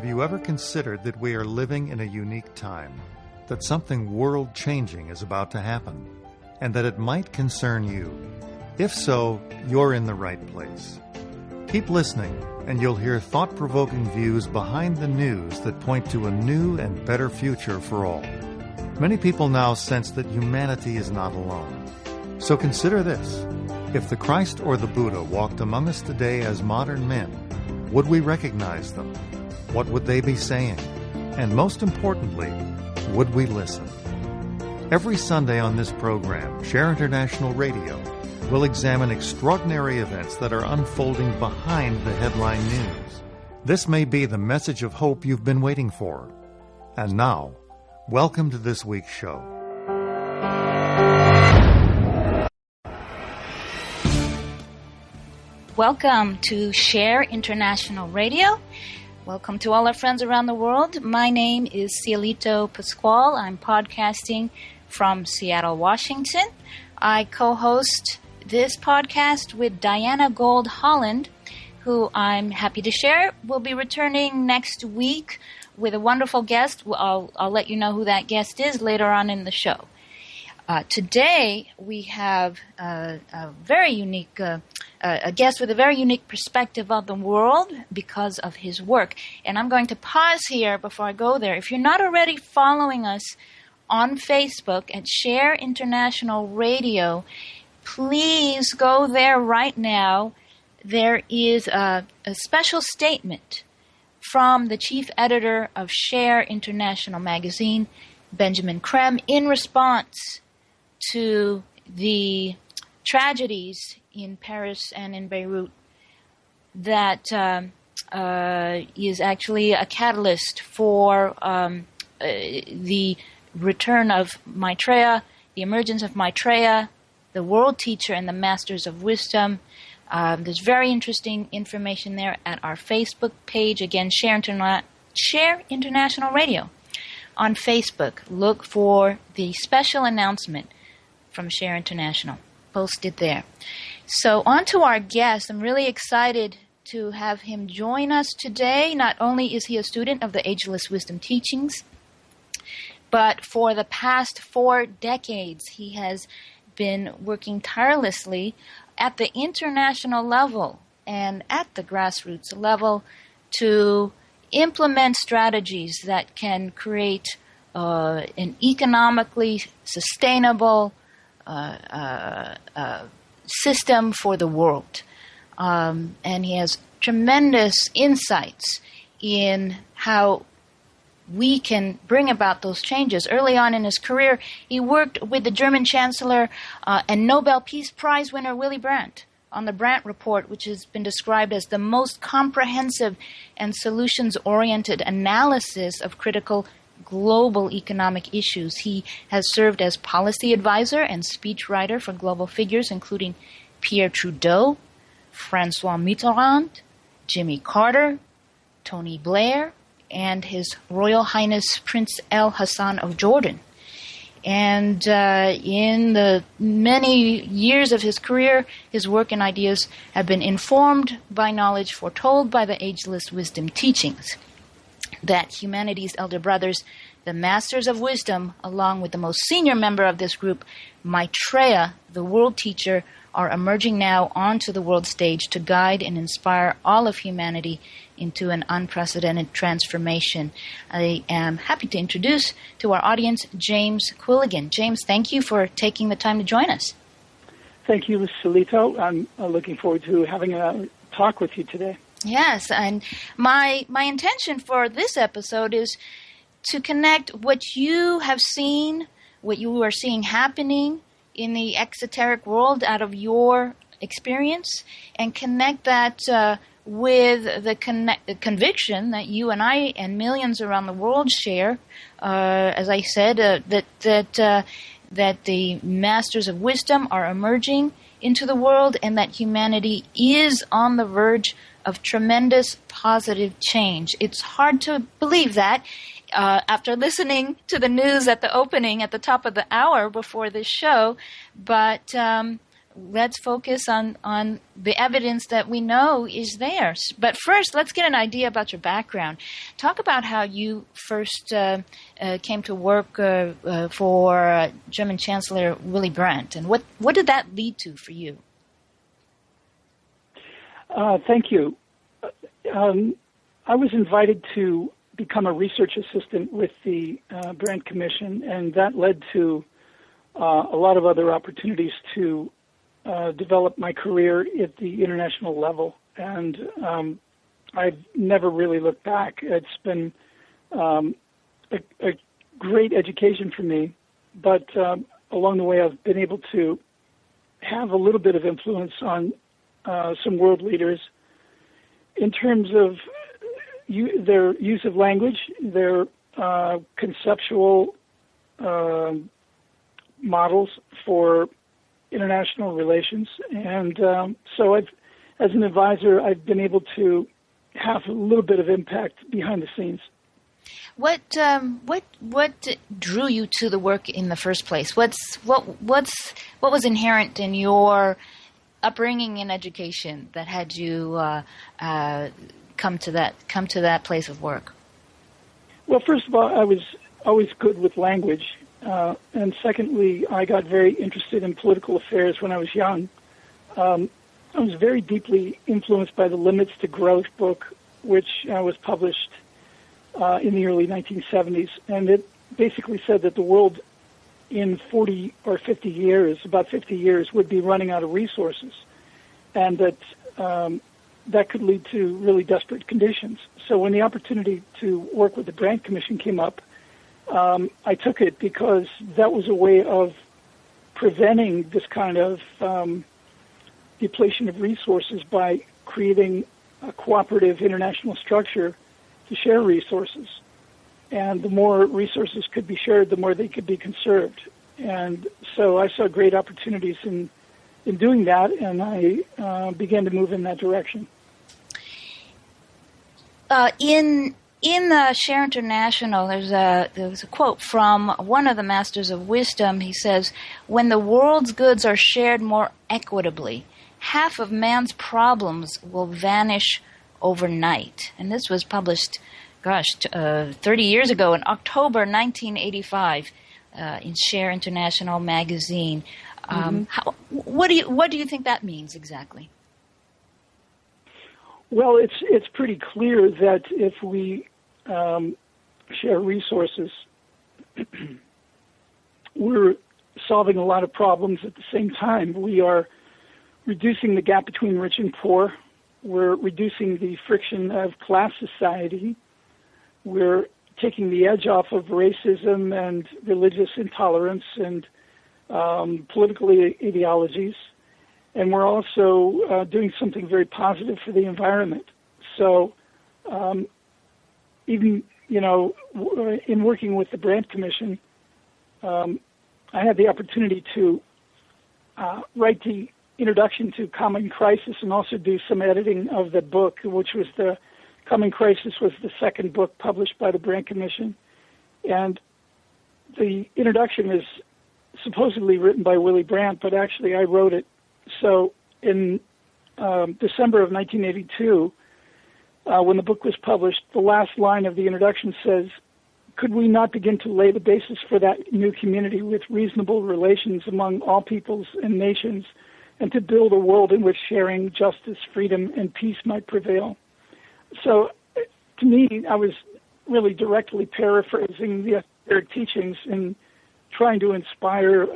Have you ever considered that we are living in a unique time, that something world-changing is about to happen, and that it might concern you? If so, you're in the right place. Keep listening, and you'll hear thought-provoking views behind the news that point to a new and better future for all. Many people now sense that humanity is not alone. So consider this. If the Christ or the Buddha walked among us today as modern men, would we recognize them? What would they be saying? And most importantly, would we listen? Every Sunday on this program, Share International Radio, we'll examine extraordinary events that are unfolding behind the headline news. This may be the message of hope you've been waiting for. And now, welcome to this week's show. Welcome to Share International Radio. Welcome to all our friends around the world. My name is Cielito Pascual. I'm podcasting from Seattle, Washington. I co-host this podcast with Diana Gold Holland, who I'm happy to share will be returning next week with a wonderful guest. I'll let you know who that guest is later on in the show. Today we have a very unique a guest with a very unique perspective of the world because of his work. And I'm going to pause here before I go there. If you're not already following us on Facebook at Share International Radio, please go there right now. There is a special statement from the chief editor of Share International magazine, Benjamin Creme, in response to the tragedies in Paris and in Beirut that is actually a catalyst for the return of Maitreya, the emergence of Maitreya, the world teacher and the masters of wisdom. There's very interesting information there at our Facebook page. Again, Share International Radio on Facebook. Look for the special announcement from Share International. Posted there. So on to our guest. I'm really excited to have him join us today. Not only is he a student of the Ageless Wisdom Teachings, but for the past 4 decades he has been working tirelessly at the international level and at the grassroots level to implement strategies that can create an economically sustainable system for the world. And he has tremendous insights in how we can bring about those changes. Early on in his career, he worked with the German Chancellor and Nobel Peace Prize winner Willy Brandt on the Brandt Report, which has been described as the most comprehensive and solutions-oriented analysis of critical global economic issues. He has served as policy advisor and speechwriter for global figures, including Pierre Trudeau, Francois Mitterrand, Jimmy Carter, Tony Blair, and His Royal Highness Prince Al Hassan of Jordan. And in the many years of his career, his work and ideas have been informed by knowledge foretold by the Ageless Wisdom Teachings, that humanity's elder brothers, the masters of wisdom, along with the most senior member of this group, Maitreya, the world teacher, are emerging now onto the world stage to guide and inspire all of humanity into an unprecedented transformation. I am happy to introduce to our audience James Quilligan. James, thank you for taking the time to join us. Thank you, Cielito. I'm looking forward to having a talk with you today. Yes, and my intention for this episode is to connect what you have seen, what you are seeing happening in the exoteric world out of your experience, and connect that with the conviction that you and I and millions around the world share. As I said, that the masters of wisdom are emerging into the world, and that humanity is on the verge of tremendous positive change. It's hard to believe that after listening to the news at the opening at the top of the hour before this show, but let's focus on the evidence that we know is there. But first, let's get an idea about your background. Talk about how you first came to work for German Chancellor Willy Brandt, and what did that lead to for you? Thank you. I was invited to become a research assistant with the Brandt Commission, and that led to a lot of other opportunities to develop my career at the international level. And I've never really looked back. It's been a great education for me, but along the way I've been able to have a little bit of influence on some world leaders in terms of their use of language, their conceptual models for international relations. And so as an advisor, I've been able to have a little bit of impact behind the scenes. What drew you to the work in the first place? What was inherent in your upbringing and education that had you come to that place of work? Well, first of all, I was always good with language, and secondly, I got very interested in political affairs when I was young. I was very deeply influenced by the Limits to Growth book, which was published in the early 1970s, and it basically said that the world in 40 or 50 years, about 50 years, would be running out of resources, and that that could lead to really desperate conditions. So when the opportunity to work with the Brandt Commission came up, I took it because that was a way of preventing this kind of depletion of resources by creating a cooperative international structure to share resources. And the more resources could be shared, the more they could be conserved. And so I saw great opportunities in doing that, and I began to move in that direction. In Share International, there was a quote from one of the Masters of Wisdom. He says, "When the world's goods are shared more equitably, half of man's problems will vanish overnight." And this was published, 30 years ago in October 1985 in Share International magazine. What do you think that means exactly? Well, it's pretty clear that if we share resources, we're solving a lot of problems at the same time. We are reducing the gap between rich and poor. We're reducing the friction of class society. We're taking the edge off of racism and religious intolerance and political ideologies. And we're also doing something very positive for the environment. So even, in working with the Brandt Commission, I had the opportunity to write the introduction to Common Crisis and also do some editing of the book, which was Common Crisis was the second book published by the Brandt Commission. And the introduction is supposedly written by Willy Brandt, but actually I wrote it. So in December of 1982, when the book was published, the last line of the introduction says, "Could we not begin to lay the basis for that new community with reasonable relations among all peoples and nations, and to build a world in which sharing, justice, freedom, and peace might prevail?" So to me, I was really directly paraphrasing the esoteric teachings and trying to inspire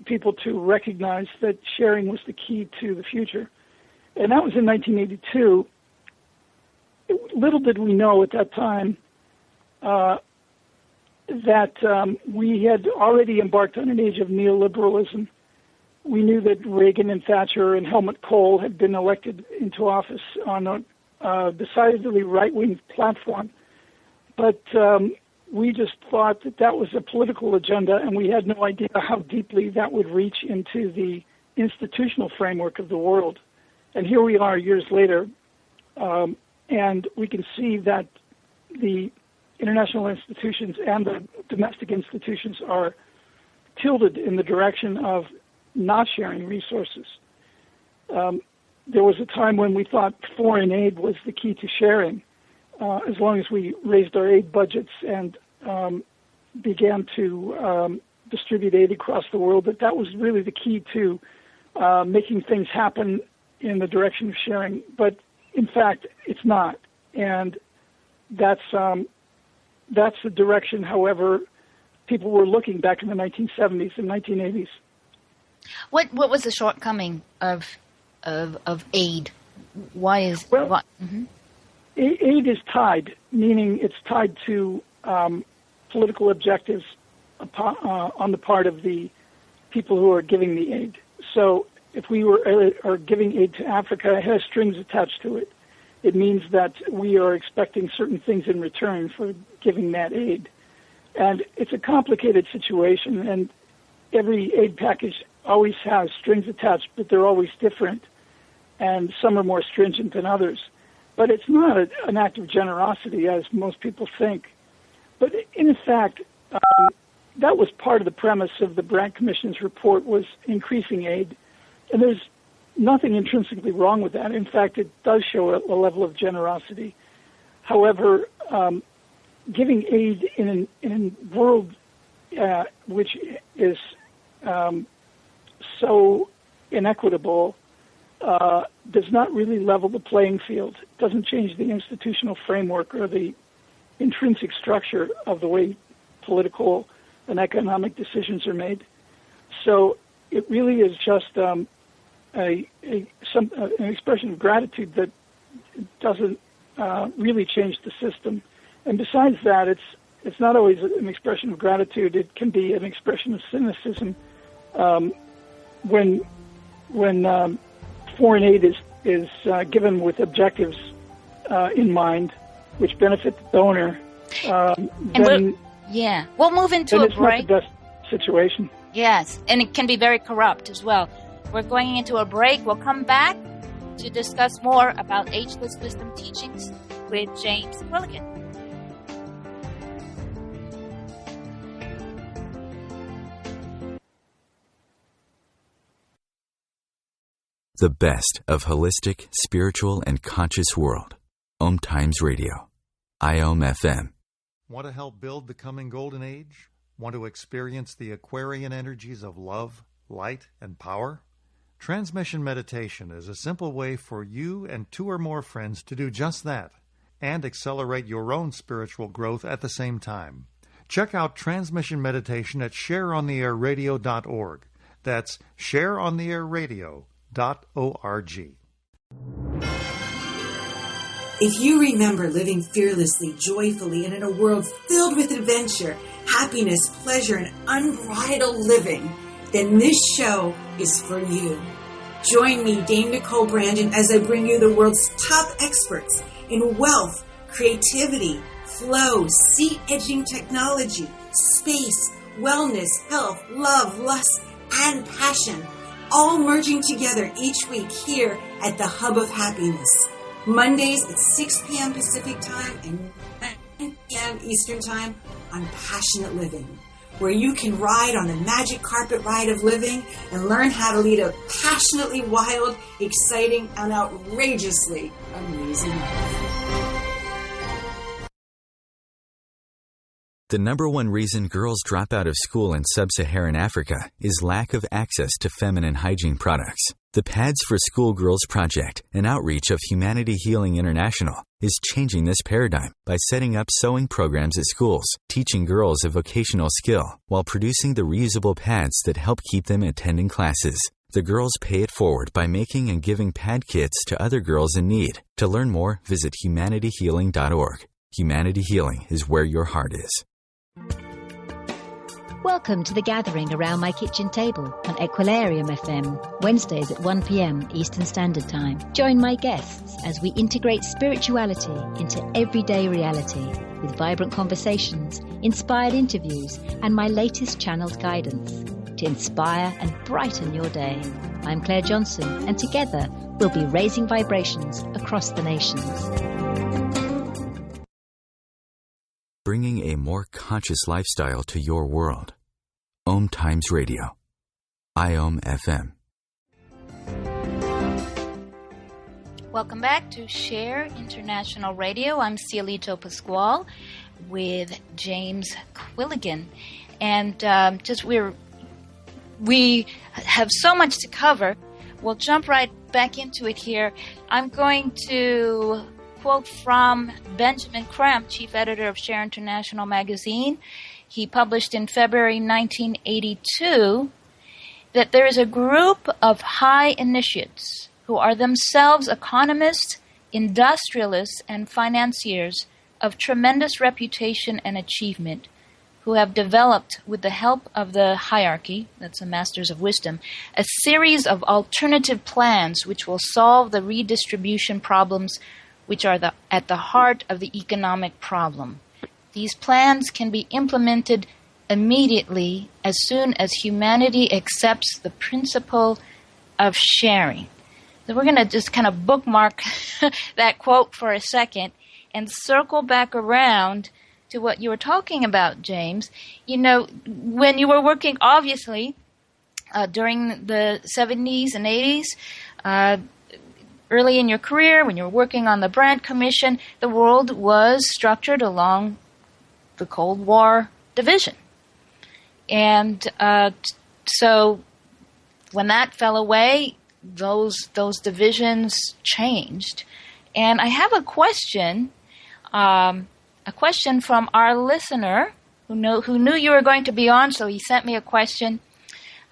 people to recognize that sharing was the key to the future. And that was in 1982. Little did we know at that time that we had already embarked on an age of neoliberalism. We knew that Reagan and Thatcher and Helmut Kohl had been elected into office on a decidedly right-wing platform. But we just thought that was a political agenda, and we had no idea how deeply that would reach into the institutional framework of the world. And here we are years later, and we can see that the international institutions and the domestic institutions are tilted in the direction of not sharing resources. There was a time when we thought foreign aid was the key to sharing. As long as we raised our aid budgets and began to distribute aid across the world, that was really the key to making things happen in the direction of sharing. But in fact, it's not. And that's the direction, however, people were looking back in the 1970s and 1980s. What was the shortcoming of aid? Why is aid is tied, meaning it's tied to political objectives on the part of the people who are giving the aid. So if we are giving aid to Africa, it has strings attached to it. It means that we are expecting certain things in return for giving that aid. And it's a complicated situation, and every aid package always has strings attached, but they're always different, and some are more stringent than others. But it's not an act of generosity, as most people think. But in fact, that was part of the premise of the Brandt Commission's report, was increasing aid. And there's nothing intrinsically wrong with that. In fact, it does show a level of generosity. However, giving aid in a world which is so inequitable does not really level the playing field. It doesn't change the institutional framework or the intrinsic structure of the way political and economic decisions are made. So it really is just an expression of gratitude that doesn't really change the system. And besides that, it's not always an expression of gratitude. It can be an expression of cynicism when foreign aid is given with objectives in mind, which benefit the donor. We'll move into a break. It's not the best situation. Yes, and it can be very corrupt as well. We're going into a break. We'll come back to discuss more about ageless wisdom teachings with James Quilligan. The best of holistic, spiritual, and conscious world. OMTimes Radio. IOM FM. Want to help build the coming golden age? Want to experience the Aquarian energies of love, light, and power? Transmission meditation is a simple way for you and 2 or more friends to do just that and accelerate your own spiritual growth at the same time. Check out transmission meditation at shareontheairradio.org. That's shareontheairradio.org. If you remember living fearlessly, joyfully, and in a world filled with adventure, happiness, pleasure, and unbridled living, then this show is for you. Join me, Dame Nicole Brandon, as I bring you the world's top experts in wealth, creativity, flow, sea-edging technology, space, wellness, health, love, lust, and passion, all merging together each week here at the Hub of Happiness. Mondays at 6 p.m. Pacific Time and 9 p.m. Eastern Time on Passionate Living, where you can ride on the magic carpet ride of living and learn how to lead a passionately wild, exciting, and outrageously amazing life. The number one reason girls drop out of school in sub-Saharan Africa is lack of access to feminine hygiene products. The Pads for Schoolgirls Project, an outreach of Humanity Healing International, is changing this paradigm by setting up sewing programs at schools, teaching girls a vocational skill, while producing the reusable pads that help keep them attending classes. The girls pay it forward by making and giving pad kits to other girls in need. To learn more, visit humanityhealing.org. Humanity Healing is where your heart is. Welcome to The Gathering Around My Kitchen Table on Equilarium FM, Wednesdays at 1 p.m. Eastern Standard Time. Join my guests as we integrate spirituality into everyday reality with vibrant conversations, inspired interviews, and my latest channeled guidance to inspire and brighten your day. I'm Claire Johnson, and together we'll be raising vibrations across the nations. Bringing a more conscious lifestyle to your world. OMTimes Radio. IOM-FM. Welcome back to Share International Radio. I'm Cielito Pascual with James Quilligan. And we have so much to cover. We'll jump right back into it here. I'm going to quote from Benjamin Crump, chief editor of Share International magazine. He published in February 1982 that there is a group of high initiates who are themselves economists, industrialists, and financiers of tremendous reputation and achievement, who have developed, with the help of the hierarchy, that's the masters of wisdom, a series of alternative plans which will solve the redistribution problems which are at the heart of the economic problem. These plans can be implemented immediately as soon as humanity accepts the principle of sharing. So we're going to just kind of bookmark that quote for a second and circle back around to what you were talking about, James. You know, when you were working, obviously, during the 70s and 80s, early in your career, when you were working on the Brandt Commission, the world was structured along the Cold War division. And so when that fell away, those divisions changed. And I have a question from our listener who knew you were going to be on, so he sent me a question,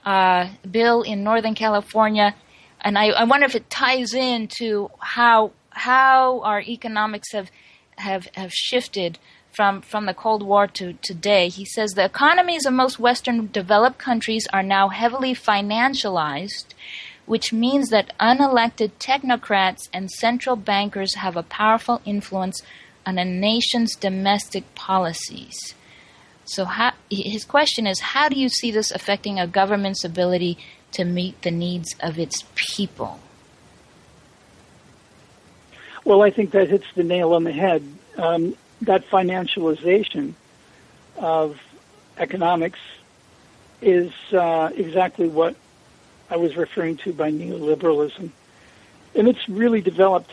Bill in Northern California, and I wonder if it ties into how our economics have shifted from the Cold War to today. He says the economies of most Western developed countries are now heavily financialized, which means that unelected technocrats and central bankers have a powerful influence on a nation's domestic policies. So his question is, how do you see this affecting a government's ability to meet the needs of its people? Well, I think that hits the nail on the head. That financialization of economics is exactly what I was referring to by neoliberalism. And it's really developed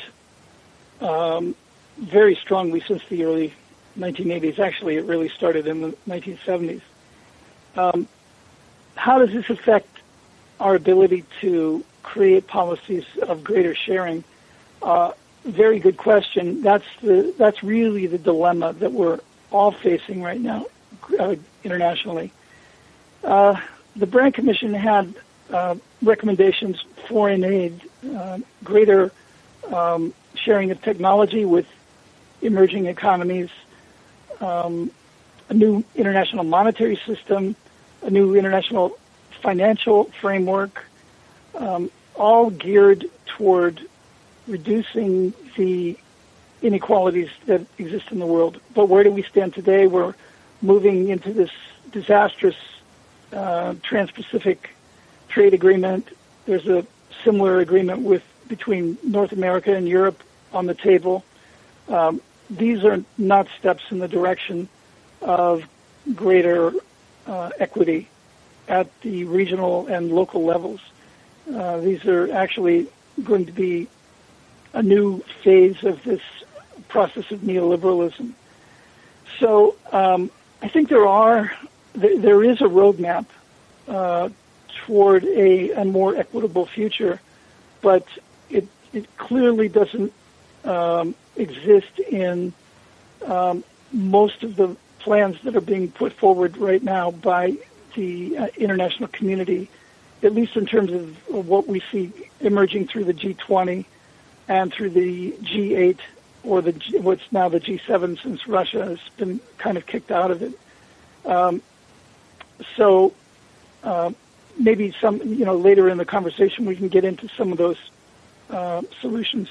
very strongly since the early 1980s. Actually, it really started in the 1970s. How does this affect our ability to create policies of greater sharing? Very good question. That's really the dilemma that we're all facing right now internationally. The Brandt Commission had recommendations, foreign aid, greater sharing of technology with emerging economies, a new international monetary system, a new international financial framework, all geared toward reducing the inequalities that exist in the world. But where do we stand today? We're moving into this disastrous Trans-Pacific trade agreement. There's a similar agreement between North America and Europe on the table. These are not steps in the direction of greater equity at the regional and local levels. These are actually going to be a new phase of this process of neoliberalism. So I think there is a roadmap toward a more equitable future, but it clearly doesn't exist in most of the plans that are being put forward right now by the international community, at least in terms of what we see emerging through the G20 and through the G8, or what's now the G7, since Russia has been kind of kicked out of it. So maybe later in the conversation we can get into some of those solutions.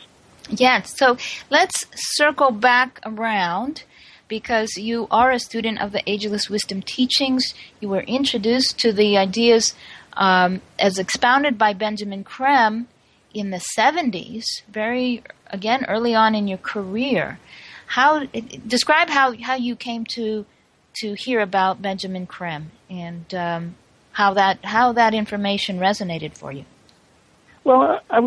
Yeah, so let's circle back around, because you are a student of the Ageless Wisdom teachings. You were introduced to the ideas as expounded by Benjamin Crump in the 70s, very, again, early on in your career. Describe how you came to hear about Benjamin Crump and how that information resonated for you. Well, I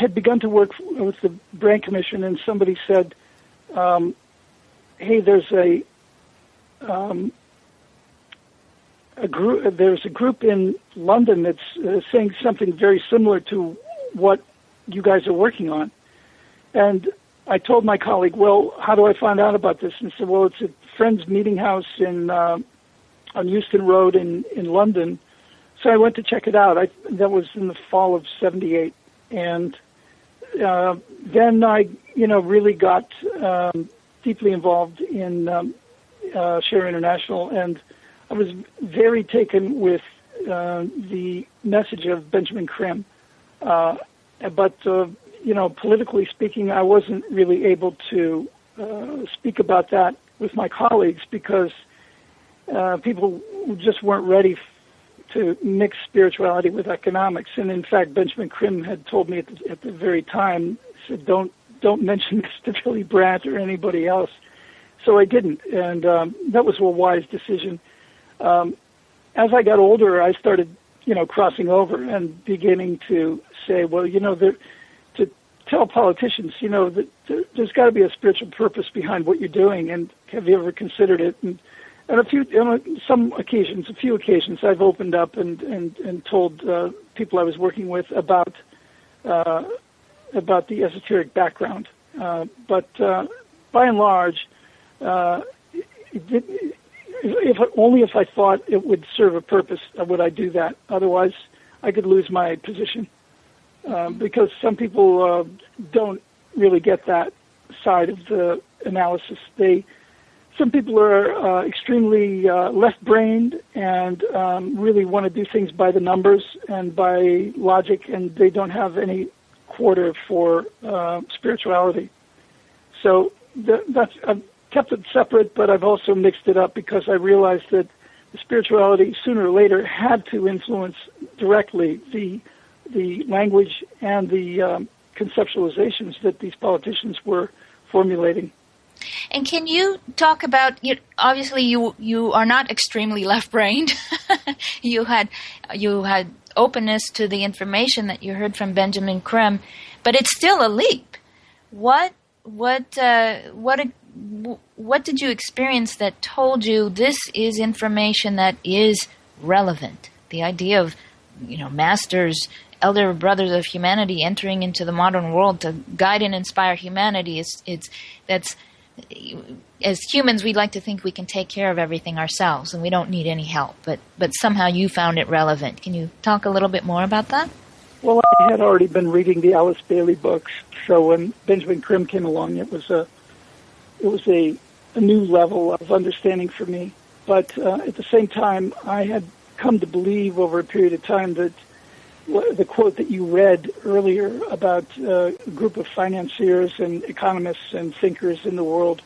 had begun to work with the Brand Commission, and somebody said, hey, there's a group in London that's saying something very similar to what you guys are working on. And I told my colleague, well, how do I find out about this? And he said, well, it's a Friends Meeting House on Euston Road in London. So I went to check it out. That was in the fall of '78. And then I, really got deeply involved in Share International, and I was very taken with the message of Benjamin Krim. But politically speaking, I wasn't really able to speak about that with my colleagues because people just weren't ready to mix spirituality with economics. And in fact, Benjamin Krim had told me at the very time, said, don't mention this to Billy Brandt or anybody else. So I didn't, and that was a wise decision. As I got older, I started, crossing over and beginning to say, well, to tell politicians, that there's got to be a spiritual purpose behind what you're doing, and have you ever considered it? And a few occasions, I've opened up and told people I was working with about the esoteric background. But by and large, if I thought it would serve a purpose, would I do that? Otherwise, I could lose my position because some people don't really get that side of the analysis. Some people are extremely left-brained and really want to do things by the numbers and by logic, and they don't have any quarter for spirituality. So I've kept it separate, but I've also mixed it up because I realized that the spirituality sooner or later had to influence directly the language and the conceptualizations that these politicians were formulating. And can you talk about, obviously you are not extremely left-brained. you had openness to the information that you heard from Benjamin Krim, but it's still a leap. What did you experience that told you this is information that is relevant? The idea of, masters, elder brothers of humanity entering into the modern world to guide and inspire humanity. That's as humans, we like to think we can take care of everything ourselves and we don't need any help. But somehow you found it relevant. Can you talk a little bit more about that? Well, I had already been reading the Alice Bailey books, so when Benjamin Krim came along, it was a new level of understanding for me. But at the same time, I had come to believe over a period of time that the quote that you read earlier about a group of financiers and economists and thinkers in the world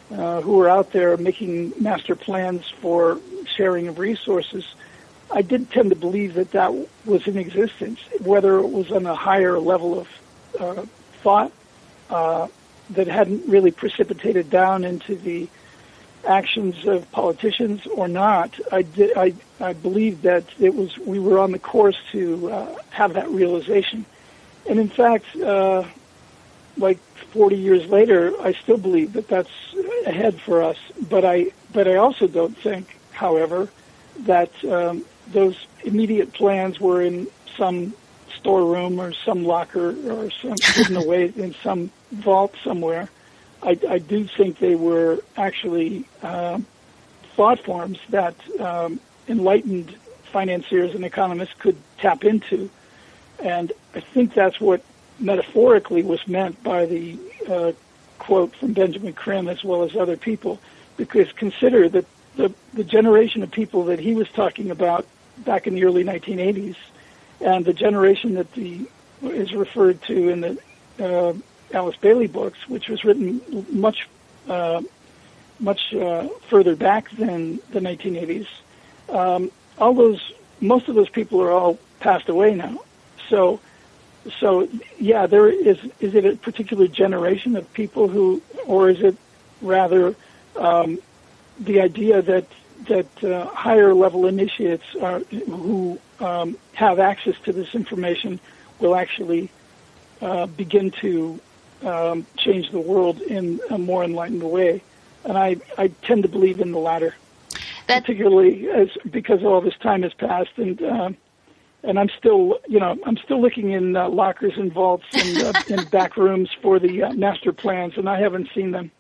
who were out there making master plans for sharing of resources, I did tend to believe that was in existence, whether it was on a higher level of thought that hadn't really precipitated down into the actions of politicians or not. I believed that we were on the course to have that realization. And in fact, like 40 years later, I still believe that that's ahead for us. But I also don't think, however, that those immediate plans were in some storeroom or some locker or some hidden away in some vault somewhere. I do think they were actually thought forms that enlightened financiers and economists could tap into. And I think that's what metaphorically was meant by the quote from Benjamin Krim as well as other people, because consider that the generation of people that he was talking about back in the early 1980s and the generation that is referred to in the Alice Bailey books, which was written much further back than the 1980s. Most of those people are all passed away now. So yeah, there is it a particular generation of people who, or is it rather the idea that higher level initiates who have access to this information will actually begin to change the world in a more enlightened way. And I tend to believe in the latter, particularly because all this time has passed, and I'm still looking in lockers and vaults and in back rooms for the master plans, and I haven't seen them.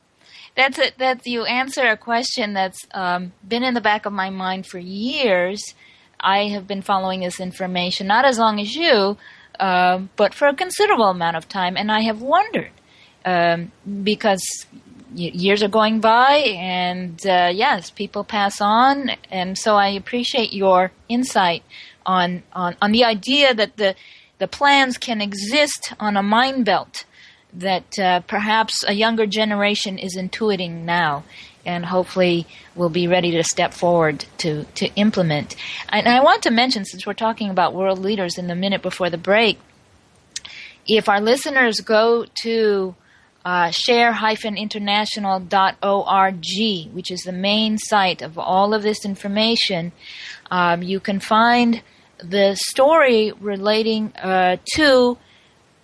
That's you answer a question that's been in the back of my mind for years. I have been following this information, not as long as you, but for a considerable amount of time, and I have wondered, because years are going by, and yes, people pass on, and so I appreciate your insight on the idea that the plans can exist on a mind belt that perhaps a younger generation is intuiting now, and hopefully will be ready to step forward to implement. And I want to mention, since we're talking about world leaders in the minute before the break, if our listeners go to share-international.org, which is the main site of all of this information, you can find the story relating to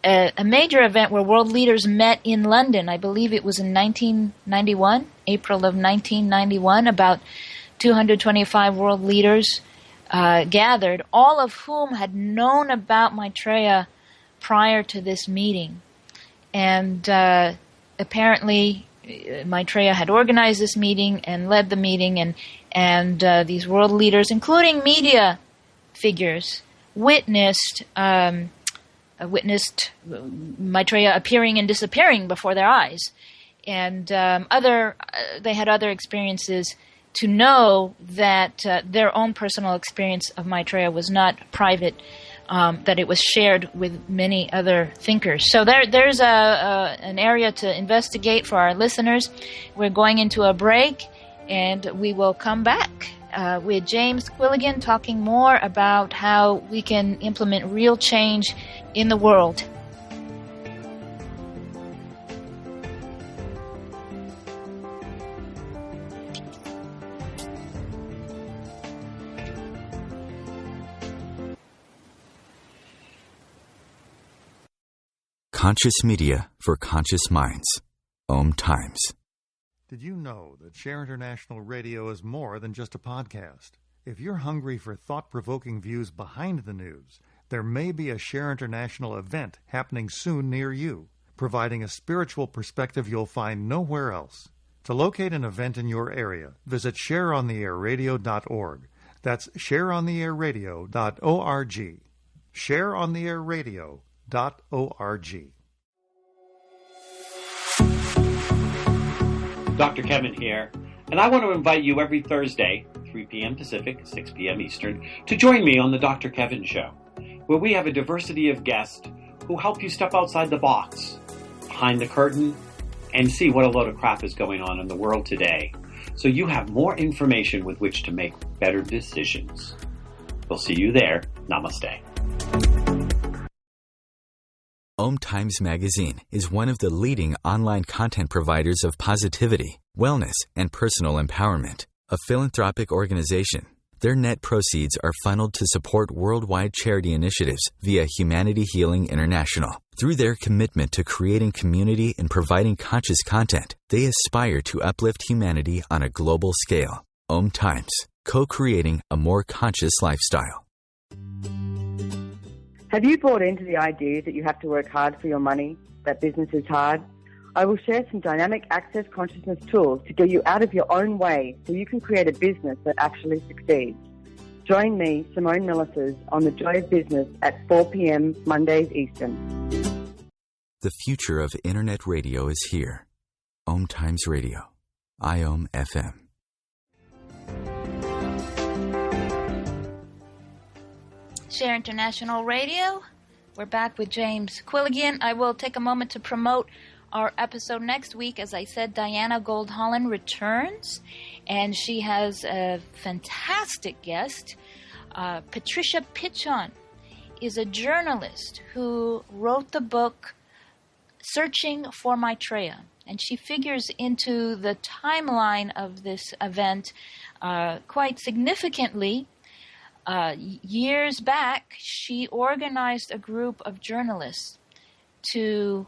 a major event where world leaders met in London. I believe it was in 1991, April of 1991. About 225 world leaders gathered, all of whom had known about Maitreya prior to this meeting. And apparently Maitreya had organized this meeting and led the meeting, and these world leaders, including media figures, witnessed Maitreya appearing and disappearing before their eyes. And they had other experiences to know that their own personal experience of Maitreya was not private, that it was shared with many other thinkers. So there's an area to investigate for our listeners. We're going into a break, and we will come back with James Quilligan talking more about how we can implement real change in the world. Conscious media for conscious minds. OMTimes. Did you know that Share International Radio is more than just a podcast? If you're hungry for thought-provoking views behind the news, there may be a Share International event happening soon near you, providing a spiritual perspective you'll find nowhere else. To locate an event in your area, visit shareontheairradio.org. That's shareontheairradio.org. shareontheairradio.org. Dr. Kevin here, and I want to invite you every Thursday, 3 p.m. Pacific, 6 p.m. Eastern, to join me on the Dr. Kevin Show, where we have a diversity of guests who help you step outside the box, behind the curtain, and see what a load of crap is going on in the world today, so you have more information with which to make better decisions. We'll see you there. Namaste. OMTimes Magazine is one of the leading online content providers of positivity, wellness, and personal empowerment. A philanthropic organization, their net proceeds are funneled to support worldwide charity initiatives via Humanity Healing International. Through their commitment to creating community and providing conscious content, they aspire to uplift humanity on a global scale. OMTimes, co-creating a more conscious lifestyle. Have you bought into the idea that you have to work hard for your money, that business is hard? I will share some dynamic access consciousness tools to get you out of your own way so you can create a business that actually succeeds. Join me, Simone Millisers, on The Joy of Business at 4 p.m. Mondays Eastern. The future of Internet radio is here. OMTimes Radio. IOM FM. Share International Radio. We're back with James Quilligan. I will take a moment to promote our episode next week. As I said, Diana Gold-Holland returns, and she has a fantastic guest. Patricia Pitchon is a journalist who wrote the book Searching for Maitreya, and she figures into the timeline of this event quite significantly, years back, she organized a group of journalists to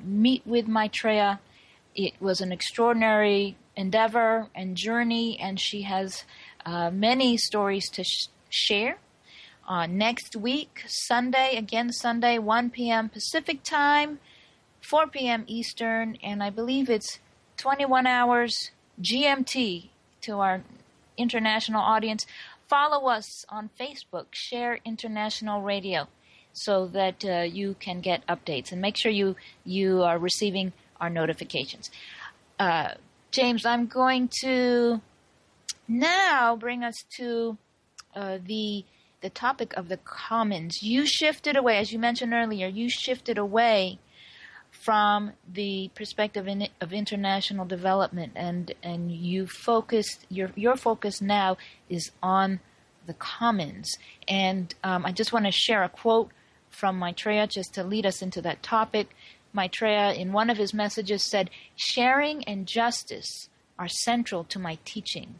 meet with Maitreya. It was an extraordinary endeavor and journey, and she has many stories to share. Next week, Sunday, 1 p.m. Pacific time, 4 p.m. Eastern, and I believe it's 21 hours GMT to our international audience. Follow us on Facebook, Share International Radio, so that you can get updates, and make sure you are receiving our notifications. James, I'm going to now bring us to the topic of the commons. You shifted away, as you mentioned earlier, away from the perspective of international development, and you focused your focus now is on the commons. And I just want to share a quote from Maitreya just to lead us into that topic. Maitreya, in one of his messages, said, "Sharing and justice are central to my teaching.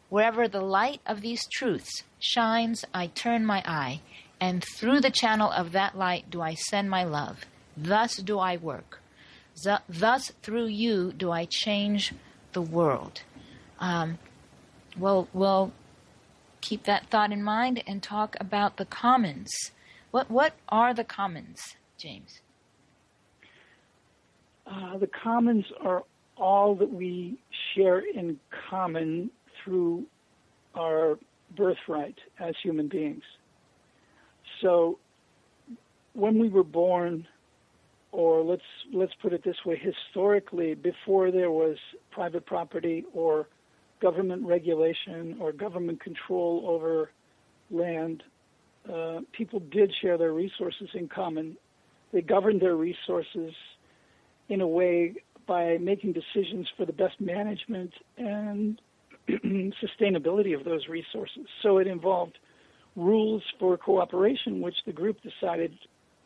Wherever the light of these truths shines, I turn my eye, and through the channel of that light do I send my love. Thus do I work. Thus through you do I change the world." We'll keep that thought in mind and talk about the commons. What are the commons, James? The commons are all that we share in common through our birthright as human beings. So when we were born, or let's put it this way, historically, before there was private property or government regulation or government control over land, people did share their resources in common. They governed their resources in a way by making decisions for the best management and sustainability of those resources. So it involved rules for cooperation, which the group decided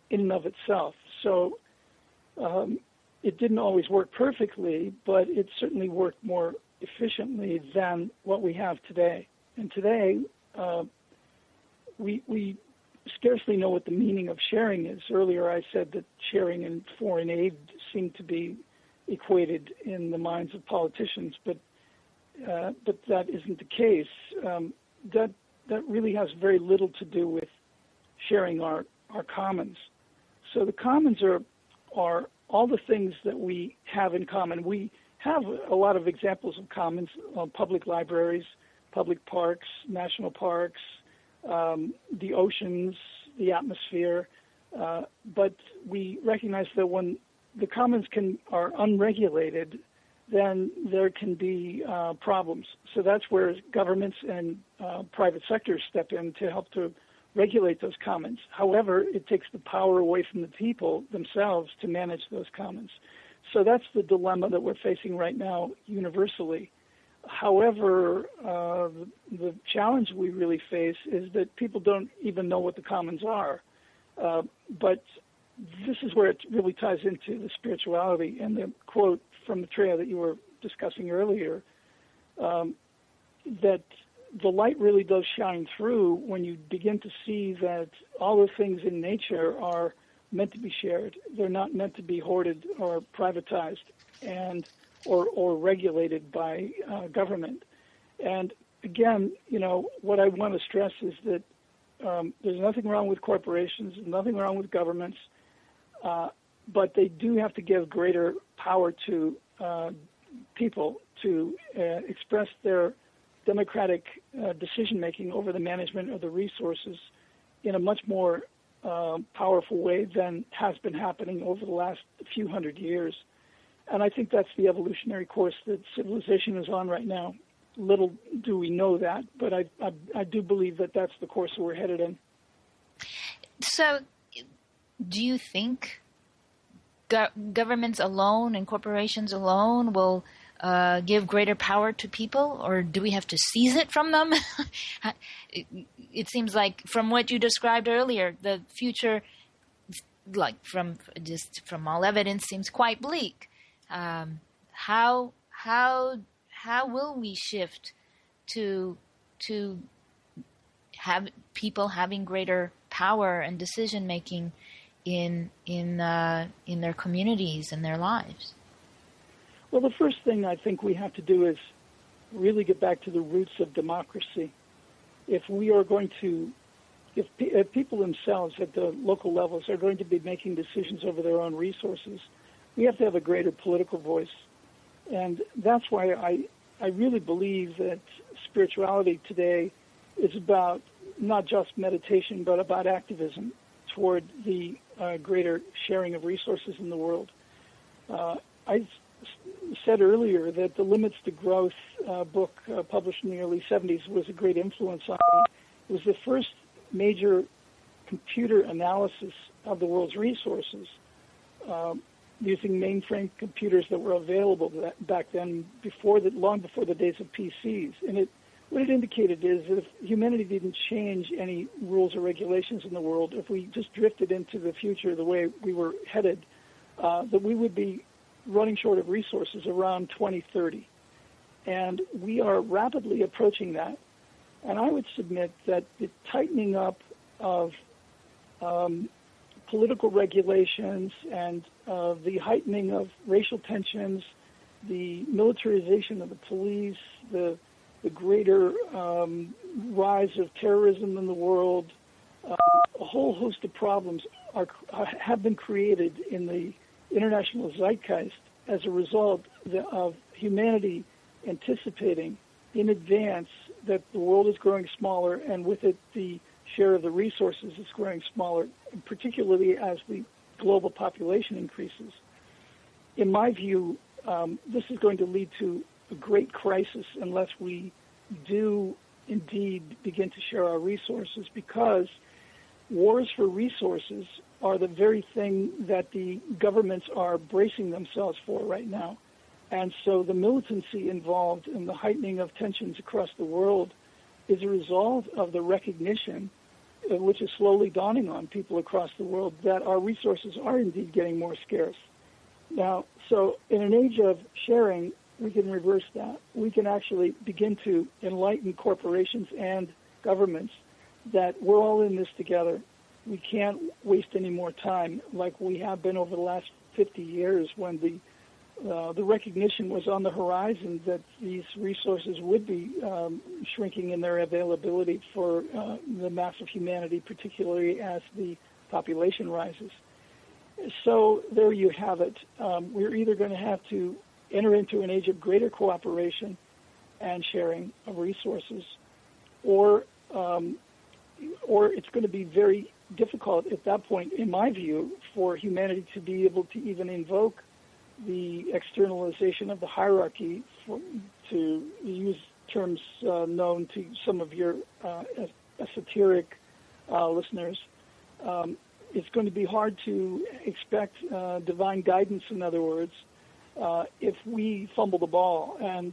in and of itself. So it didn't always work perfectly, but it certainly worked more efficiently than what we have today. And today, we scarcely know what the meaning of sharing is. Earlier I said that sharing and foreign aid seem to be equated in the minds of politicians, but that isn't the case. That really has very little to do with sharing our commons. So the commons are all the things that we have in common. We have a lot of examples of commons: public libraries, public parks, national parks, the oceans, the atmosphere. But we recognize that when the commons are unregulated, then there can be problems. So that's where governments and private sectors step in to help to regulate those commons. However, it takes the power away from the people themselves to manage those commons. So that's the dilemma that we're facing right now universally. However, the challenge we really face is that people don't even know what the commons are. But this is where it really ties into the spirituality and the quote from Maitreya that you were discussing earlier, that the light really does shine through when you begin to see that all the things in nature are meant to be shared. They're not meant to be hoarded or privatized and or regulated by government. And again, what I want to stress is that there's nothing wrong with corporations, nothing wrong with governments, but they do have to give greater power to people to express their democratic decision-making over the management of the resources in a much more powerful way than has been happening over the last few hundred years. And I think that's the evolutionary course that civilization is on right now. Little do we know that, but I do believe that that's the course that we're headed in. So do you think governments alone and corporations alone will give greater power to people, or do we have to seize it from them? It seems like from what you described earlier, the future, like from all evidence, seems quite bleak. How will we shift to have people having greater power and decision making in their communities and their lives? Well, the first thing I think we have to do is really get back to the roots of democracy. If we are going to, if people themselves at the local levels are going to be making decisions over their own resources, we have to have a greater political voice. And that's why I really believe that spirituality today is about not just meditation, but about activism toward the greater sharing of resources in the world. I said earlier that the Limits to Growth book published in the early 70s was a great influence on me. It was the first major computer analysis of the world's resources using mainframe computers that were available back then, long before the days of PCs. And what it indicated is that if humanity didn't change any rules or regulations in the world, if we just drifted into the future the way we were headed, that we would be running short of resources around 2030. And we are rapidly approaching that. And I would submit that the tightening up of political regulations and the heightening of racial tensions, the militarization of the police, the greater rise of terrorism in the world, a whole host of problems have been created in the international zeitgeist as a result of humanity anticipating in advance that the world is growing smaller, and with it the share of the resources is growing smaller, particularly as the global population increases. In my view, this is going to lead to a great crisis unless we do indeed begin to share our resources, because wars for resources are the very thing that the governments are bracing themselves for right now. And so the militancy involved in the heightening of tensions across the world is a result of the recognition, which is slowly dawning on people across the world, that our resources are indeed getting more scarce. Now, so in an age of sharing, we can reverse that. We can actually begin to enlighten corporations and governments that we're all in this together. We can't waste any more time like we have been over the last 50 years, when the recognition was on the horizon that these resources would be shrinking in their availability for the mass of humanity, particularly as the population rises. So there you have it. We're either going to have to enter into an age of greater cooperation and sharing of resources, or it's going to be very difficult at that point, in my view, for humanity to be able to even invoke the externalization of the hierarchy, to use terms known to some of your esoteric listeners. It's going to be hard to expect divine guidance, in other words, if we fumble the ball. And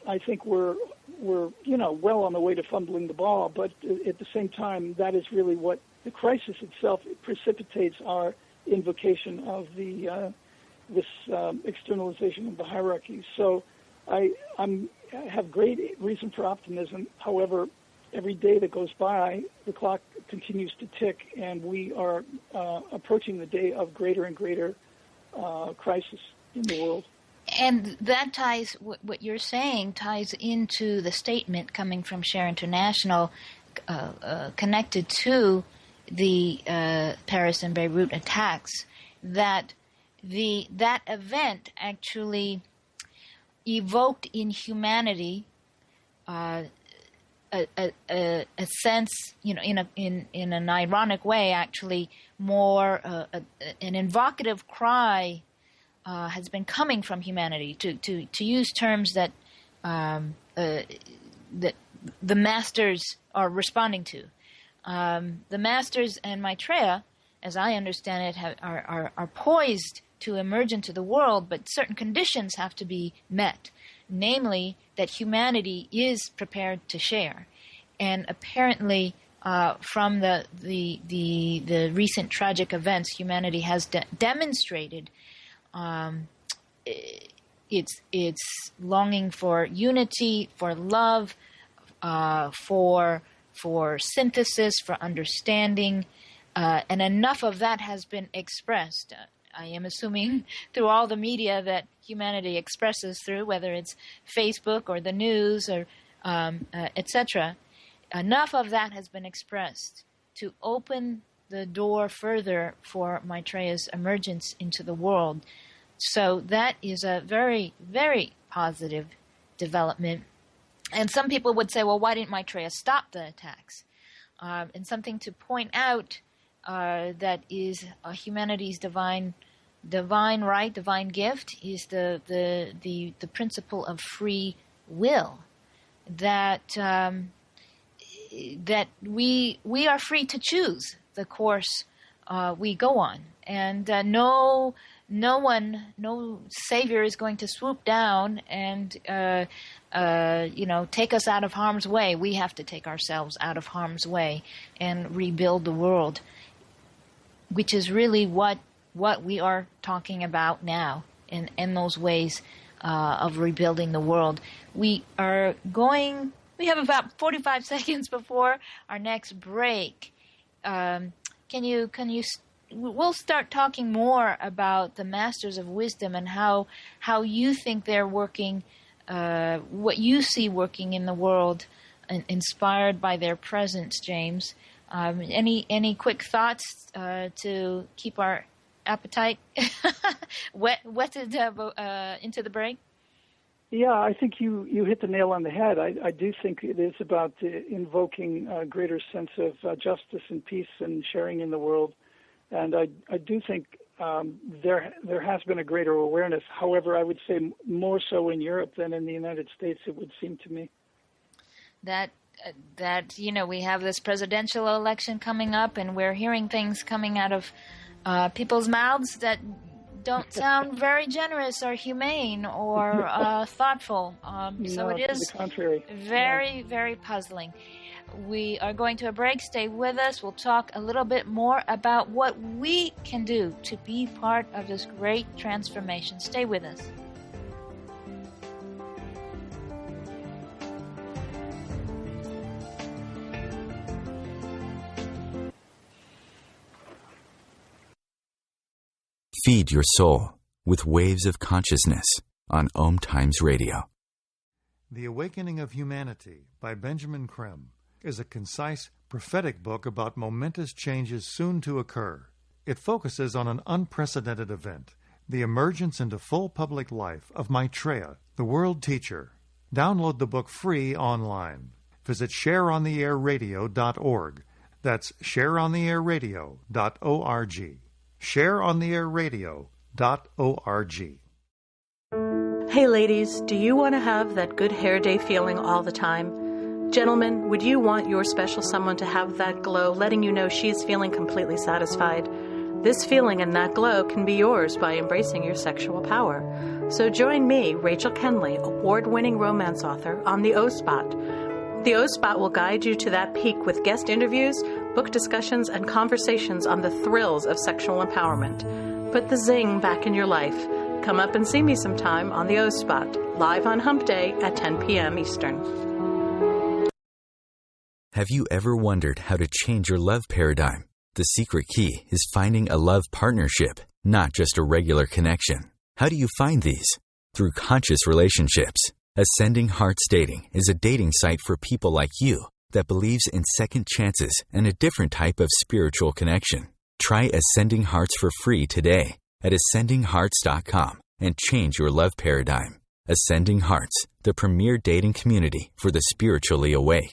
I think we're well on the way to fumbling the ball, but at the same time, that is really what the crisis itself precipitates, our invocation of this externalization of the hierarchy. So I have great reason for optimism. However, every day that goes by, the clock continues to tick, and we are approaching the day of greater and greater crisis in the world. And that ties, what you're saying ties into the statement coming from Share International connected to the Paris and Beirut attacks, that that event actually evoked in humanity a sense, in an ironic way, actually, more an invocative cry has been coming from humanity to use terms that that the masters are responding to. The masters and Maitreya, as I understand it, are poised to emerge into the world, but certain conditions have to be met, namely that humanity is prepared to share. And apparently, from the recent tragic events, humanity has demonstrated It's longing for unity, for love, for synthesis, for understanding, and enough of that has been expressed. I am assuming through all the media that humanity expresses through, whether it's Facebook or the news or etc. Enough of that has been expressed to open the door further for Maitreya's emergence into the world. So that is a very, very positive development. And some people would say, well, why didn't Maitreya stop the attacks? And something to point out that is humanity's divine right, divine gift, is the principle of free will. That we are free to choose the course we go on, and no savior is going to swoop down and take us out of harm's way. We have to take ourselves out of harm's way and rebuild the world, which is really what we are talking about now in those ways of rebuilding the world. We have about 45 seconds before our next break. We'll start talking more about the Masters of Wisdom and how you think they're working, what you see working in the world, inspired by their presence, James. Any quick thoughts to keep our appetite whetted into the break? Yeah, I think you hit the nail on the head. I do think it is about invoking a greater sense of justice and peace and sharing in the world. And I do think there has been a greater awareness. However, I would say more so in Europe than in the United States, it would seem to me. That we have this presidential election coming up, and we're hearing things coming out of people's mouths that don't sound very generous or humane or thoughtful. So it is to the contrary. Very, very puzzling. We are going to a break. Stay with us. We'll talk a little bit more about what we can do to be part of this great transformation. Stay with us. Feed your soul with Waves of Consciousness on OMTimes Radio. The Awakening of Humanity by Benjamin Creme is a concise, prophetic book about momentous changes soon to occur. It focuses on an unprecedented event, the emergence into full public life of Maitreya, the world teacher. Download the book free online. Visit shareontheairradio.org. That's shareontheairradio.org. shareontheairradio.org. Hey ladies, do you want to have that good hair day feeling all the time? Gentlemen, would you want your special someone to have that glow, letting you know she's feeling completely satisfied? This feeling and that glow can be yours by embracing your sexual power. So join me, Rachel Kenley, award-winning romance author, on the O-Spot. The O-Spot will guide you to that peak with guest interviews, book discussions, and conversations on the thrills of sexual empowerment. Put the zing back in your life. Come up and see me sometime on the O-Spot, live on Hump Day at 10 p.m. Eastern. Have you ever wondered how to change your love paradigm? The secret key is finding a love partnership, not just a regular connection. How do you find these? Through conscious relationships. Ascending Hearts Dating is a dating site for people like you that believes in second chances and a different type of spiritual connection. Try Ascending Hearts for free today at ascendinghearts.com and change your love paradigm. Ascending Hearts, the premier dating community for the spiritually awake.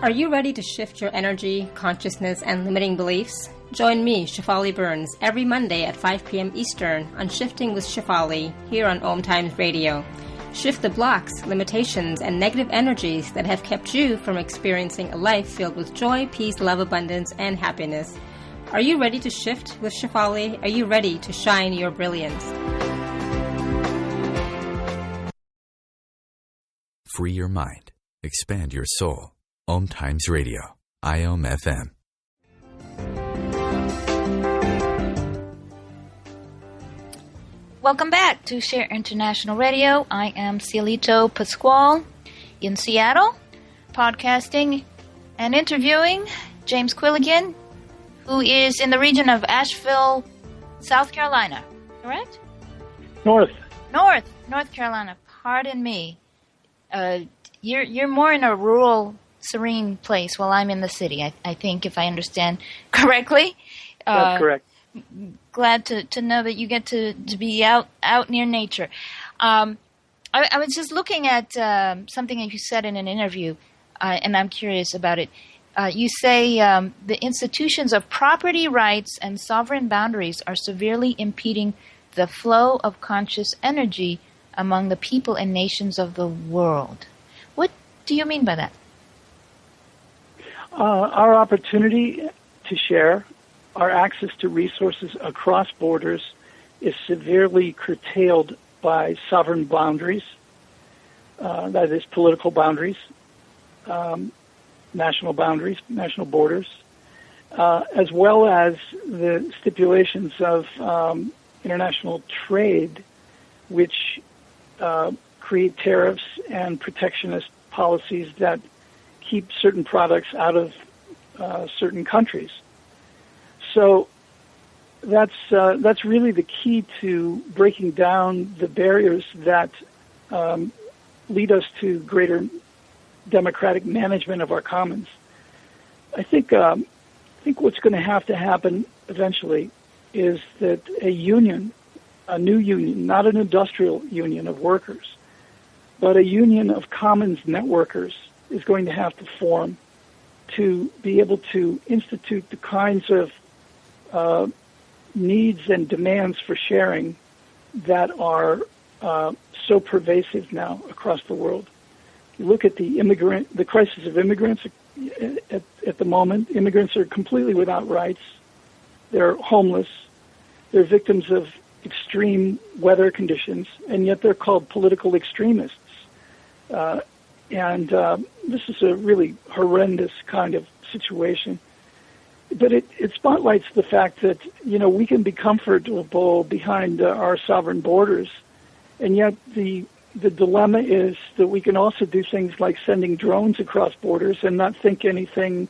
Are you ready to shift your energy, consciousness, and limiting beliefs? Join me, Shefali Burns, every Monday at 5 p.m. Eastern on Shifting with Shefali here on OMTimes Radio. Shift the blocks, limitations, and negative energies that have kept you from experiencing a life filled with joy, peace, love, abundance, and happiness. Are you ready to shift with Shefali? Are you ready to shine your brilliance? Free your mind. Expand your soul. OMTimes Radio. IOM FM. Welcome back to Share International Radio. I am Cielito Pascual in Seattle, podcasting and interviewing James Quilligan, who is in the region of Asheville, South Carolina, correct? North Carolina. Pardon me. You're more in a rural, serene place while I'm in the city, I think, if I understand correctly. That's correct. Glad to know that you get to be out near nature. I was just looking at something that you said in an interview, and I'm curious about it. You say the institutions of property rights and sovereign boundaries are severely impeding the flow of conscious energy among the people and nations of the world. What do you mean by that? Our opportunity to share our access to resources across borders is severely curtailed by sovereign boundaries, that is, political boundaries, national boundaries, national borders, as well as the stipulations of international trade, which create tariffs and protectionist policies that keep certain products out of certain countries. So that's really the key to breaking down the barriers that lead us to greater democratic management of our commons. I think what's going to happen eventually is that a new union, not an industrial union of workers, but a union of commons networkers is going to have to form to be able to institute the kinds of needs and demands for sharing that are so pervasive now across the world. You look at the crisis of immigrants at the moment. Immigrants are completely without rights. They're homeless. They're victims of extreme weather conditions, and yet they're called political extremists. And this is a really horrendous kind of situation. But it spotlights the fact that, we can be comfortable behind our sovereign borders, and yet the dilemma is that we can also do things like sending drones across borders and not think anything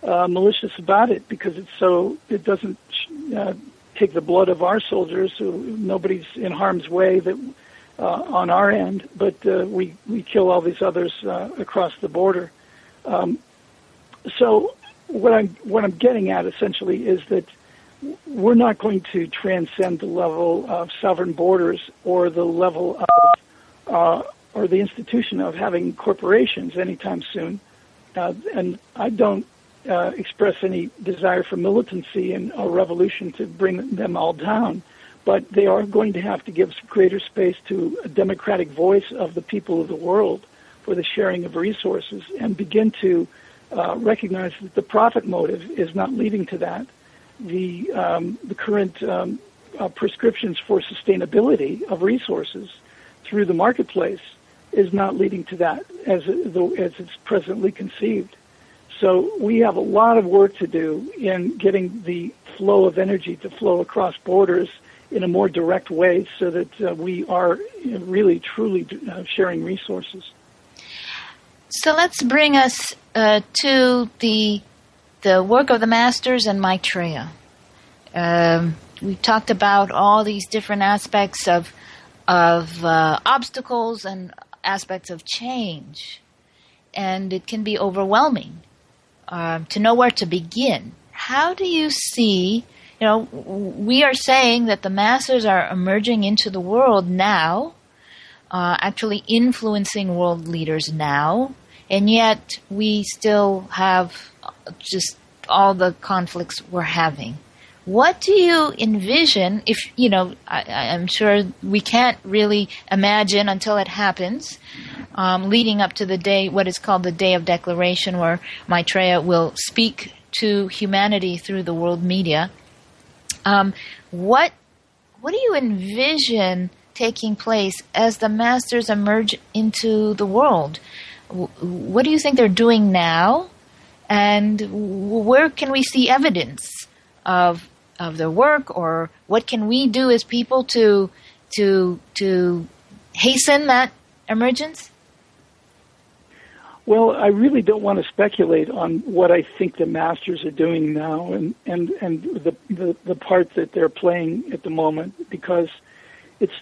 malicious about it, because it doesn't take the blood of our soldiers. So nobody's in harm's way on our end, but we kill all these others across the border. So what I'm getting at essentially is that we're not going to transcend the level of sovereign borders or the level of or the institution of having corporations anytime soon. And I don't express any desire for militancy and a revolution to bring them all down, but they are going to have to give greater space to a democratic voice of the people of the world for the sharing of resources, and begin to recognize that the profit motive is not leading to that. The current prescriptions for sustainability of resources through the marketplace is not leading to that as it's presently conceived. So we have a lot of work to do in getting the flow of energy to flow across borders in a more direct way, so that we are really, truly sharing resources. So let's bring us to the work of the Masters and Maitreya. We talked about all these different aspects of obstacles and aspects of change, and it can be overwhelming to know where to begin. How do you see? We are saying that the Masters are emerging into the world now, actually influencing world leaders now, and yet we still have just all the conflicts we're having. What do you envision if, I'm sure we can't really imagine until it happens, leading up to the day, what is called the Day of Declaration, where Maitreya will speak to humanity through the world media. What do you envision taking place as the Masters emerge into the world? What do you think they're doing now, and where can we see evidence of their work, or what can we do as people to to hasten that emergence? Well, I really don't want to speculate on what I think the masters are doing now and the part that they're playing at the moment, because it's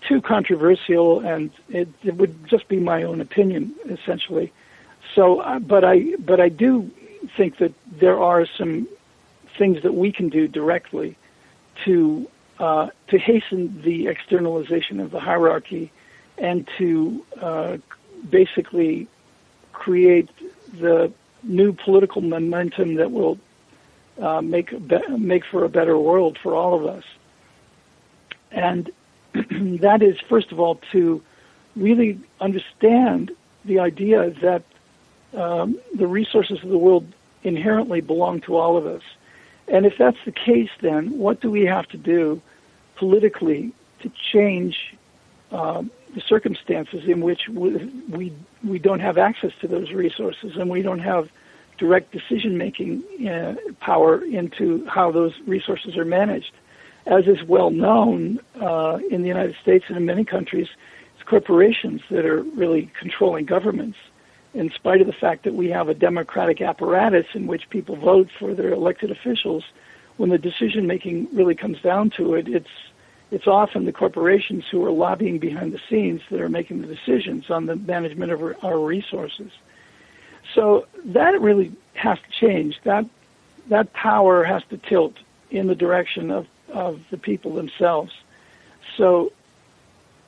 too controversial, and it would just be my own opinion, essentially. So, but I do think that there are some things that we can do directly to hasten the externalization of the hierarchy and to basically create the new political momentum that will make for a better world for all of us. And that is, first of all, to really understand the idea that the resources of the world inherently belong to all of us. And if that's the case, then what do we have to do politically to change the circumstances in which we don't have access to those resources and we don't have direct decision-making power into how those resources are managed? As is well known in the United States and in many countries, it's corporations that are really controlling governments, in spite of the fact that we have a democratic apparatus in which people vote for their elected officials. When the decision-making really comes down to it, it's often the corporations who are lobbying behind the scenes that are making the decisions on the management of our resources. So that really has to change. That power has to tilt in the direction of the people themselves. So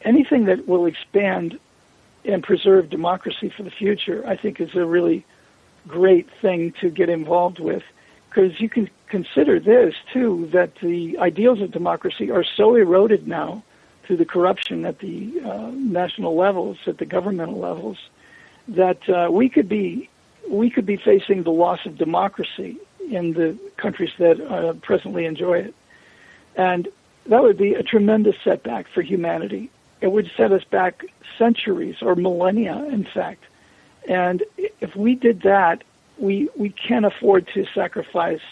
anything that will expand and preserve democracy for the future, I think, is a really great thing to get involved with, because you can consider this, too, that the ideals of democracy are so eroded now through the corruption at the national levels, at the governmental levels, that we could be facing the loss of democracy in the countries that presently enjoy it. And that would be a tremendous setback for humanity. It would set us back centuries or millennia, in fact. And if we did that, we can't afford to sacrifice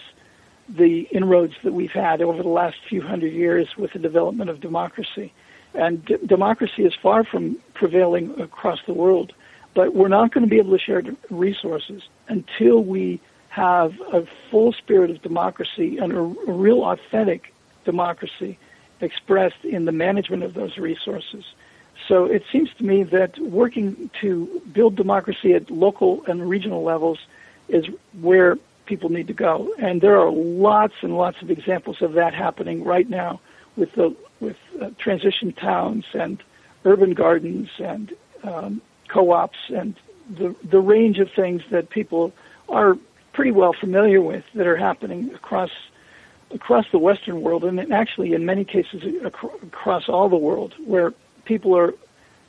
the inroads that we've had over the last few hundred years with the development of democracy. And democracy is far from prevailing across the world, but we're not going to be able to share resources until we have a full spirit of democracy and a real authentic democracy expressed in the management of those resources. So it seems to me that working to build democracy at local and regional levels is where people need to go. And there are lots and lots of examples of that happening right now with transition towns and urban gardens and co-ops and the range of things that people are pretty well familiar with that are happening across the Western world, and actually in many cases across all the world, where people are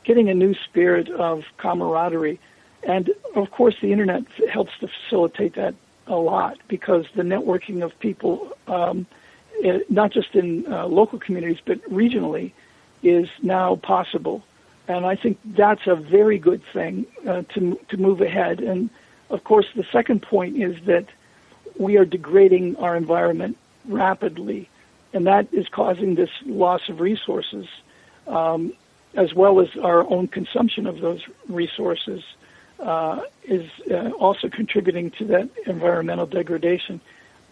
getting a new spirit of camaraderie. And of course the internet helps to facilitate that a lot, because the networking of people, not just in local communities but regionally, is now possible. And I think that's a very good thing to move ahead. And of course the second point is that we are degrading our environment rapidly, and that is causing this loss of resources, as well as our own consumption of those resources is also contributing to that environmental degradation.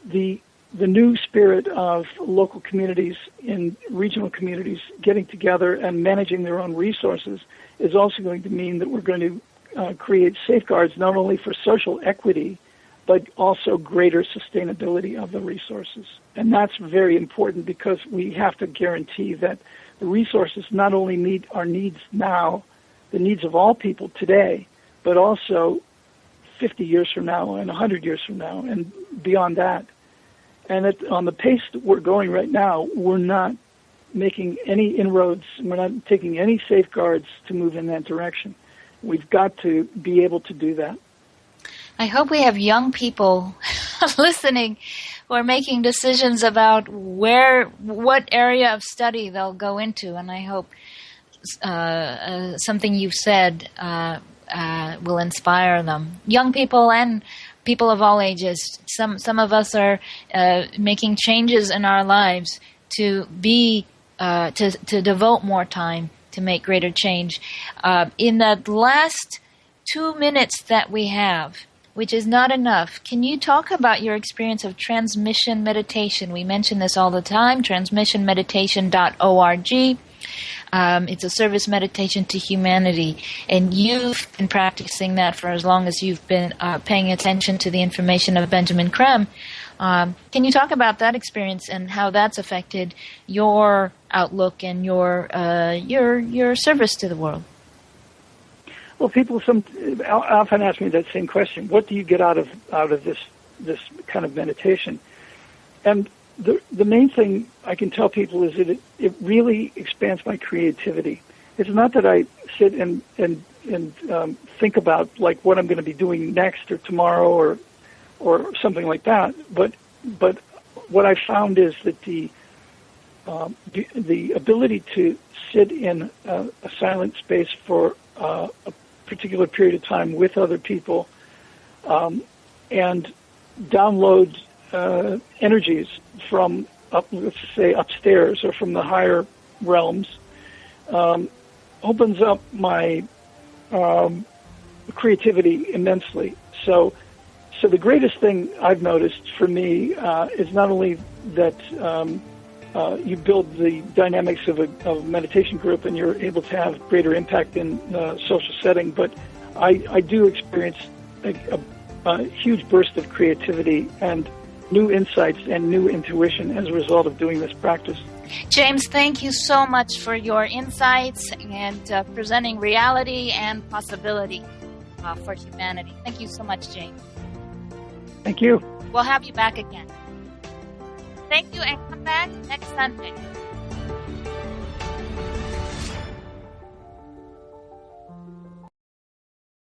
The new spirit of local communities and regional communities getting together and managing their own resources is also going to mean that we're going to create safeguards not only for social equity, but also greater sustainability of the resources. And that's very important, because we have to guarantee that the resources not only meet our needs now, the needs of all people today, but also 50 years from now and 100 years from now and beyond that. And on the pace that we're going right now, we're not making any inroads, we're not taking any safeguards to move in that direction. We've got to be able to do that. I hope we have young people listening who are making decisions about what area of study they'll go into, and I hope something you've said will inspire them. Young people and people of all ages. Some of us are making changes in our lives to be to devote more time to make greater change. In the last 2 minutes that we have, which is not enough, can you talk about your experience of transmission meditation? We mention this all the time, transmissionmeditation.org. It's a service meditation to humanity, and you've been practicing that for as long as you've been paying attention to the information of Benjamin Creme. Can you talk about that experience and how that's affected your outlook and your service to the world? Well, people often ask me that same question: what do you get out of this kind of meditation? And the main thing I can tell people is that it really expands my creativity. It's not that I sit and think about like what I'm going to be doing next or tomorrow or something like that. But what I found is that the ability to sit in a silent space for a particular period of time with other people and download energies from let's say upstairs or from the higher realms opens up my creativity immensely. So the greatest thing I've noticed for me is not only that you build the dynamics of a meditation group and you're able to have greater impact in a social setting, but I do experience a huge burst of creativity and new insights and new intuition as a result of doing this practice. James, thank you so much for your insights and presenting reality and possibility for humanity. Thank you so much, James. Thank you. We'll have you back again. Thank you, and come back next Sunday.